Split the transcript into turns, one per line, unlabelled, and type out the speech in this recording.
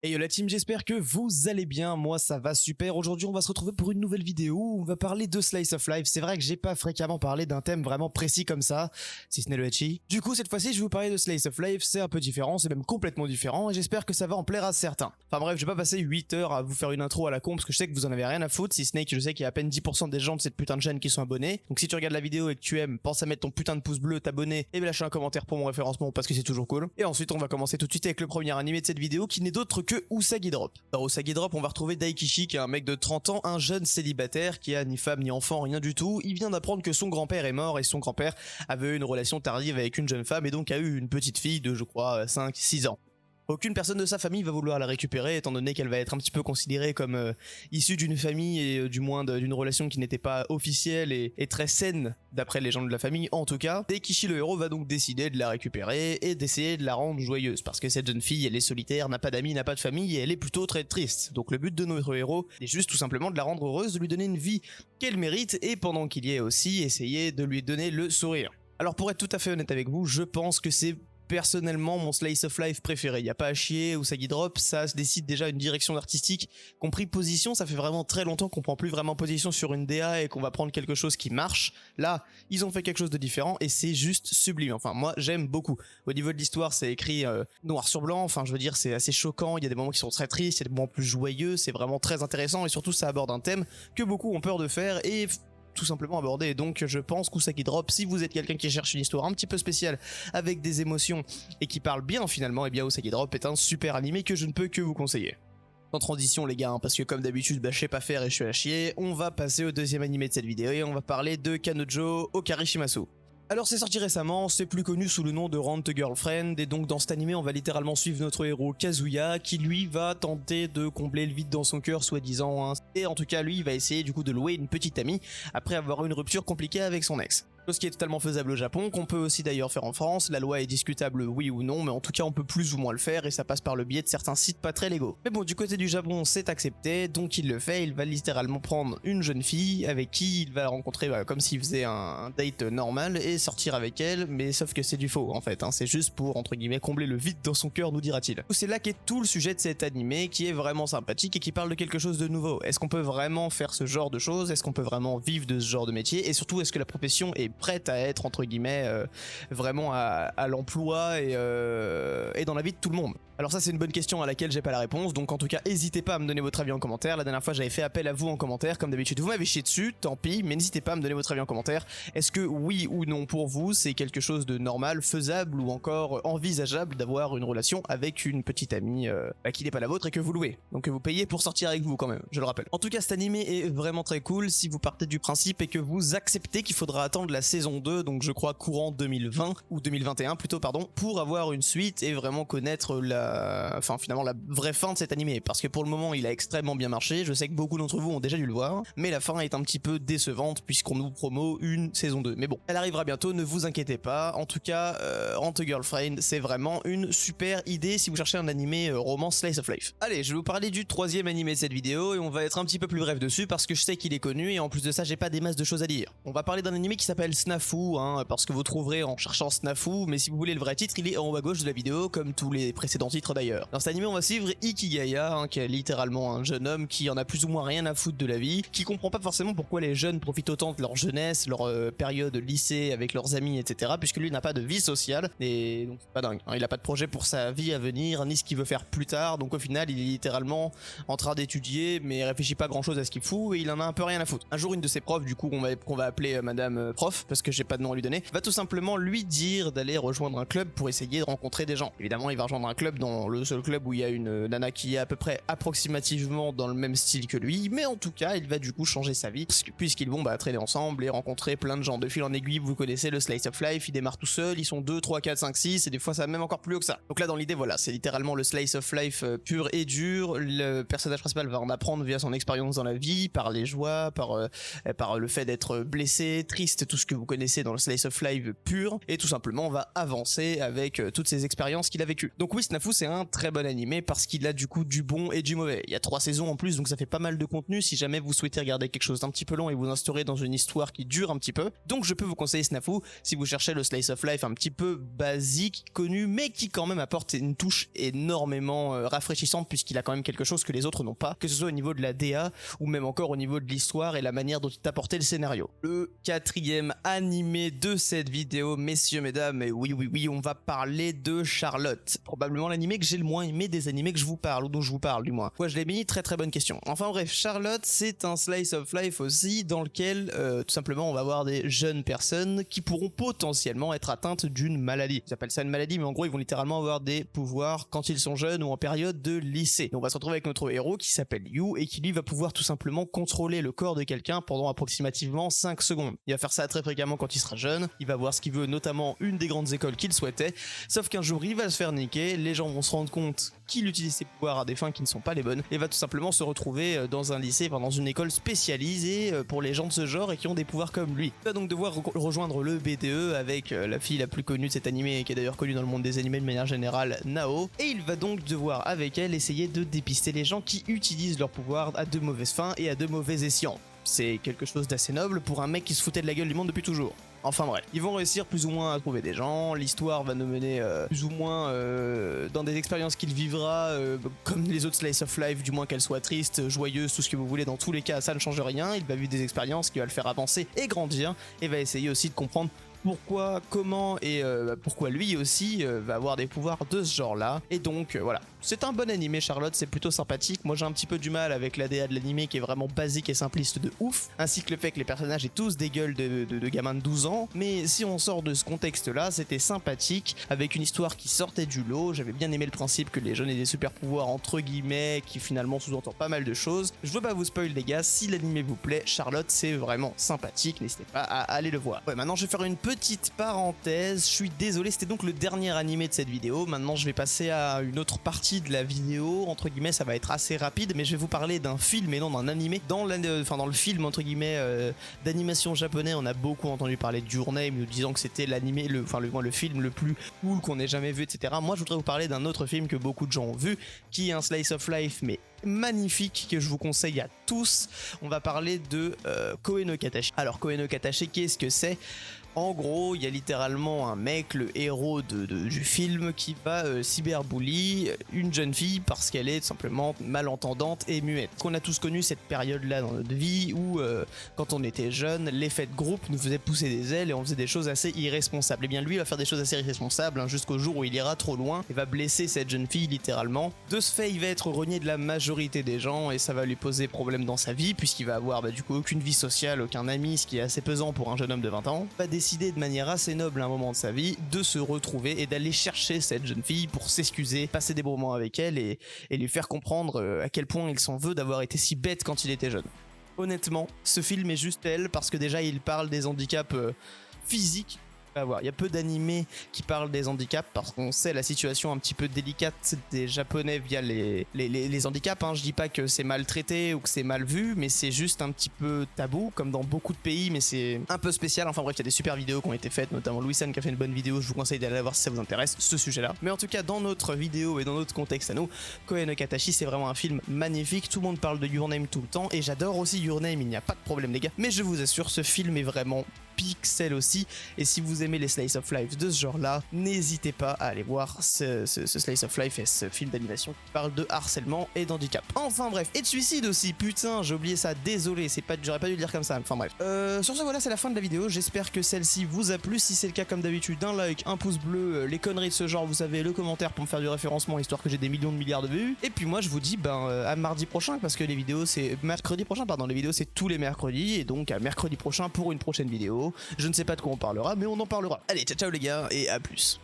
Hey yo la team, j'espère que vous allez bien, moi ça va super. Aujourd'hui on va se retrouver pour une nouvelle vidéo où on va parler de Slice of Life. C'est vrai que j'ai pas fréquemment parlé d'un thème vraiment précis comme ça, si ce n'est le ecchi. Du coup cette fois-ci je vais vous parler de Slice of Life, c'est un peu différent, c'est même complètement différent et j'espère que ça va en plaire à certains. Enfin bref, je vais pas passer 8 heures à vous faire une intro à la con parce que je sais que vous en avez rien à foutre, si ce n'est que je sais qu'il y a à peine 10% des gens de cette putain de chaîne qui sont abonnés. Donc si tu regardes la vidéo et que tu aimes, pense à mettre ton putain de pouce bleu, t'abonner et lâcher un commentaire pour mon référencement parce que c'est toujours cool. Et ensuite on va commencer tout de suite avec le premier animé de cette vidéo qui n'est d'autre que Usagi Drop. Dans Usagi Drop, on va retrouver Daikishi qui est un mec de 30 ans, un jeune célibataire qui a ni femme ni enfant, rien du tout. Il vient d'apprendre que son grand-père est mort et son grand-père avait eu une relation tardive avec une jeune femme et donc a eu une petite fille de je crois 5-6 ans. Aucune personne de sa famille va vouloir la récupérer étant donné qu'elle va être un petit peu considérée comme issue d'une famille et du moins d'une relation qui n'était pas officielle et très saine d'après les gens de la famille en tout cas. Daikishi le héros va donc décider de la récupérer et d'essayer de la rendre joyeuse parce que cette jeune fille elle est solitaire, n'a pas d'amis, n'a pas de famille et elle est plutôt très triste. Donc le but de notre héros est juste tout simplement de la rendre heureuse, de lui donner une vie qu'elle mérite et pendant qu'il y est aussi essayer de lui donner le sourire. Alors pour être tout à fait honnête avec vous, je pense que c'est personnellement mon slice of life préféré. Y a pas à chier, Usagi Drop, ça se décide déjà une direction artistique, compris position, ça fait vraiment très longtemps qu'on prend plus vraiment position sur une DA et qu'on va prendre quelque chose qui marche. Là, ils ont fait quelque chose de différent et c'est juste sublime. Enfin, moi, j'aime beaucoup. Au niveau de l'histoire, c'est écrit noir sur blanc, enfin, je veux dire, c'est assez choquant, il y a des moments qui sont très tristes, il y a des moments plus joyeux, c'est vraiment très intéressant et surtout ça aborde un thème que beaucoup ont peur de faire et tout simplement abordé. Donc je pense qu'Usagi Drop, si vous êtes quelqu'un qui cherche une histoire un petit peu spéciale avec des émotions et qui parle bien finalement, et bien Usagi Drop est un super animé que je ne peux que vous conseiller. En transition les gars, parce que comme d'habitude je sais pas faire et je suis à chier, on va passer au deuxième animé de cette vidéo et on va parler de Kanojo Okari Shimasu. Alors c'est sorti récemment, c'est plus connu sous le nom de Rent a Girlfriend, et donc dans cet animé on va littéralement suivre notre héros Kazuya, qui lui va tenter de combler le vide dans son cœur soi-disant, hein. Et en tout cas lui il va essayer du coup de louer une petite amie, après avoir eu une rupture compliquée avec son ex. Chose qui est totalement faisable au Japon, qu'on peut aussi d'ailleurs faire en France, la loi est discutable oui ou non, mais en tout cas on peut plus ou moins le faire et ça passe par le biais de certains sites pas très légaux. Mais bon, du côté du Japon c'est accepté, donc il le fait, il va littéralement prendre une jeune fille avec qui il va la rencontrer comme s'il faisait un date normal et sortir avec elle, mais sauf que c'est du faux en fait, hein, c'est juste pour entre guillemets combler le vide dans son cœur nous dira-t-il. C'est là qu'est tout le sujet de cet animé qui est vraiment sympathique et qui parle de quelque chose de nouveau. Est-ce qu'on peut vraiment faire ce genre de choses? Est-ce qu'on peut vraiment vivre de ce genre de métier? Et surtout est-ce que la profession est prête à être entre guillemets vraiment à l'emploi et dans la vie de tout le monde? Alors ça c'est une bonne question à laquelle j'ai pas la réponse, donc en tout cas n'hésitez pas à me donner votre avis en commentaire. La dernière fois j'avais fait appel à vous en commentaire comme d'habitude, vous m'avez chié dessus, tant pis, mais n'hésitez pas à me donner votre avis en commentaire. Est-ce que oui ou non pour vous c'est quelque chose de normal, faisable ou encore envisageable d'avoir une relation avec une petite amie qui n'est pas la vôtre et que vous louez, donc que vous payez pour sortir avec vous quand même, je le rappelle. En tout cas cet animé est vraiment très cool si vous partez du principe et que vous acceptez qu'il faudra attendre la saison 2, donc je crois courant 2020 ou 2021 plutôt pardon, pour avoir une suite et vraiment connaître finalement la vraie fin de cet animé, parce que pour le moment il a extrêmement bien marché, je sais que beaucoup d'entre vous ont déjà dû le voir, mais la fin est un petit peu décevante puisqu'on nous promeut une saison 2, mais bon, elle arrivera bientôt, ne vous inquiétez pas. En tout cas, Rent a Girlfriend c'est vraiment une super idée si vous cherchez un animé roman slice of life. Allez, je vais vous parler du troisième animé de cette vidéo et on va être un petit peu plus bref dessus parce que je sais qu'il est connu et en plus de ça j'ai pas des masses de choses à dire. On va parler d'un animé qui s'appelle Snafu, hein, parce que vous trouverez en cherchant Snafu, mais si vous voulez le vrai titre il est en haut à gauche de la vidéo comme tous les précédents titres d'ailleurs. Dans cet animé on va suivre Ikigaya, hein, qui est littéralement un jeune homme qui en a plus ou moins rien à foutre de la vie, qui comprend pas forcément pourquoi les jeunes profitent autant de leur jeunesse, leur période lycée avec leurs amis etc, puisque lui n'a pas de vie sociale et donc c'est pas dingue, hein, il a pas de projet pour sa vie à venir ni ce qu'il veut faire plus tard, donc au final il est littéralement en train d'étudier mais il réfléchit pas grand chose à ce qu'il fout et il en a un peu rien à foutre. Un jour une de ses profs du coup qu'on va appeler madame prof parce que j'ai pas de nom à lui donner, va tout simplement lui dire d'aller rejoindre un club pour essayer de rencontrer des gens. Évidemment il va rejoindre un club dans le seul club où il y a une nana qui est à peu près approximativement dans le même style que lui, mais en tout cas il va du coup changer sa vie puisqu'ils vont traîner ensemble et rencontrer plein de gens. De fil en aiguille vous connaissez le slice of life, il démarre tout seul, ils sont 2, 3, 4, 5, 6 et des fois ça va même encore plus haut que ça. Donc là dans l'idée voilà, c'est littéralement le slice of life pur et dur, le personnage principal va en apprendre via son expérience dans la vie, par les joies, par le fait d'être blessé, triste, tout ce que vous connaissez dans le slice of life pur, et tout simplement on va avancer avec toutes ces expériences qu'il a vécues. Donc oui, Snafu c'est un très bon animé parce qu'il a du coup du bon et du mauvais. Il y a 3 saisons en plus, donc ça fait pas mal de contenu si jamais vous souhaitez regarder quelque chose d'un petit peu long et vous instaurer dans une histoire qui dure un petit peu. Donc je peux vous conseiller Snafu si vous cherchez le slice of life un petit peu basique, connu, mais qui quand même apporte une touche énormément rafraîchissante puisqu'il a quand même quelque chose que les autres n'ont pas, que ce soit au niveau de la DA ou même encore au niveau de l'histoire et la manière dont il t'a apporté le scénario. Le 4e animé de cette vidéo, messieurs, mesdames, et oui, on va parler de Charlotte. Probablement l'animé que j'ai le moins aimé des animés que je vous parle, ou dont je vous parle du moins. Ouais, je l'ai mis, très bonne question. Enfin bref, Charlotte, c'est un slice of life aussi, dans lequel, tout simplement, on va avoir des jeunes personnes qui pourront potentiellement être atteintes d'une maladie. Ils appellent ça une maladie, mais en gros, ils vont littéralement avoir des pouvoirs quand ils sont jeunes ou en période de lycée. Et on va se retrouver avec notre héros qui s'appelle Yu, et qui lui va pouvoir tout simplement contrôler le corps de quelqu'un pendant approximativement 5 secondes. Il va faire ça très fréquemment quand il sera jeune, il va voir ce qu'il veut, notamment une des grandes écoles qu'il souhaitait, sauf qu'un jour il va se faire niquer, les gens vont se rendre compte qu'il utilise ses pouvoirs à des fins qui ne sont pas les bonnes, et va tout simplement se retrouver dans un lycée, enfin dans une école spécialisée pour les gens de ce genre et qui ont des pouvoirs comme lui. Il va donc devoir rejoindre le BDE avec la fille la plus connue de cet animé, qui est d'ailleurs connue dans le monde des animés de manière générale, Nao, et il va donc devoir avec elle essayer de dépister les gens qui utilisent leurs pouvoirs à de mauvaises fins et à de mauvais escients. C'est quelque chose d'assez noble pour un mec qui se foutait de la gueule du monde depuis toujours. Enfin bref, ils vont réussir plus ou moins à trouver des gens, l'histoire va nous mener plus ou moins dans des expériences qu'il vivra comme les autres slice of life, du moins qu'elles soient tristes, joyeuses, tout ce que vous voulez, dans tous les cas ça ne change rien, il va vivre des expériences qui va le faire avancer et grandir, et va essayer aussi de comprendre pourquoi, comment et pourquoi lui aussi va avoir des pouvoirs de ce genre là. Et donc voilà, c'est un bon animé Charlotte, c'est plutôt sympathique. Moi j'ai un petit peu du mal avec l'ADA de l'animé qui est vraiment basique et simpliste de ouf, ainsi que le fait que les personnages aient tous des gueules de gamins de 12 ans. Mais si on sort de ce contexte là, c'était sympathique, avec une histoire qui sortait du lot. J'avais bien aimé le principe que les jeunes aient des super pouvoirs entre guillemets, qui finalement sous-entend pas mal de choses. Je veux pas vous spoil les gars, si l'animé vous plaît, Charlotte c'est vraiment sympathique, n'hésitez pas à aller le voir. Ouais, maintenant je vais faire une petite parenthèse, je suis désolé, c'était donc le dernier animé de cette vidéo. Maintenant je vais passer à une autre partie de la vidéo, entre guillemets ça va être assez rapide, mais je vais vous parler d'un film et non d'un animé. Dans le film entre guillemets d'animation japonais, on a beaucoup entendu parler de Your Name, nous disant que c'était l'animé, le film le plus cool qu'on ait jamais vu, etc. Moi je voudrais vous parler d'un autre film que beaucoup de gens ont vu, qui est un slice of life mais magnifique, que je vous conseille à tous. On va parler de Koe no Katachi. Alors Koe no Katachi, qu'est-ce que c'est ? En gros, il y a littéralement un mec, le héros du film, qui va cyberbully une jeune fille parce qu'elle est tout simplement malentendante et muette. On a tous connu cette période-là dans notre vie où, quand on était jeune, l'effet de groupe nous faisait pousser des ailes et on faisait des choses assez irresponsables. Et bien lui, il va faire des choses assez irresponsables jusqu'au jour où il ira trop loin et va blesser cette jeune fille littéralement. De ce fait, il va être renié de la majorité des gens et ça va lui poser problème dans sa vie puisqu'il va avoir du coup aucune vie sociale, aucun ami, ce qui est assez pesant pour un jeune homme de 20 ans. Il va décider de manière assez noble à un moment de sa vie de se retrouver et d'aller chercher cette jeune fille pour s'excuser, passer des bons moments avec elle et lui faire comprendre à quel point il s'en veut d'avoir été si bête quand il était jeune. Honnêtement, ce film est juste elle parce que déjà il parle des handicaps physiques. Il y a peu d'animés qui parlent des handicaps parce qu'on sait la situation un petit peu délicate des japonais via les handicaps, hein. Je dis pas que c'est mal traité ou que c'est mal vu, mais c'est juste un petit peu tabou comme dans beaucoup de pays, mais c'est un peu spécial. Enfin bref, il y a des super vidéos qui ont été faites, notamment Louis-San qui a fait une bonne vidéo, je vous conseille d'aller la voir si ça vous intéresse, ce sujet là. Mais en tout cas dans notre vidéo et dans notre contexte à nous, Koe no Katachi c'est vraiment un film magnifique. Tout le monde parle de Your Name tout le temps et j'adore aussi Your Name, il n'y a pas de problème les gars, mais je vous assure ce film est vraiment pixel aussi, et si vous aimez les slice of life de ce genre là, n'hésitez pas à aller voir ce slice of life et ce film d'animation qui parle de harcèlement et d'handicap. Enfin bref, et de suicide aussi, putain j'ai oublié ça, désolé, j'aurais pas dû le dire comme ça, enfin bref. Sur ce voilà, c'est la fin de la vidéo, j'espère que celle-ci vous a plu. Si c'est le cas, comme d'habitude, un like, un pouce bleu, les conneries de ce genre vous savez, le commentaire pour me faire du référencement histoire que j'ai des millions de milliards de vues, et puis moi je vous dis à mardi prochain, parce que les vidéos c'est mercredi prochain, pardon, les vidéos c'est tous les mercredis, et donc à mercredi prochain pour une prochaine vidéo. Je ne sais pas de quoi on parlera, mais on en parlera. Allez, ciao ciao les gars, et à plus.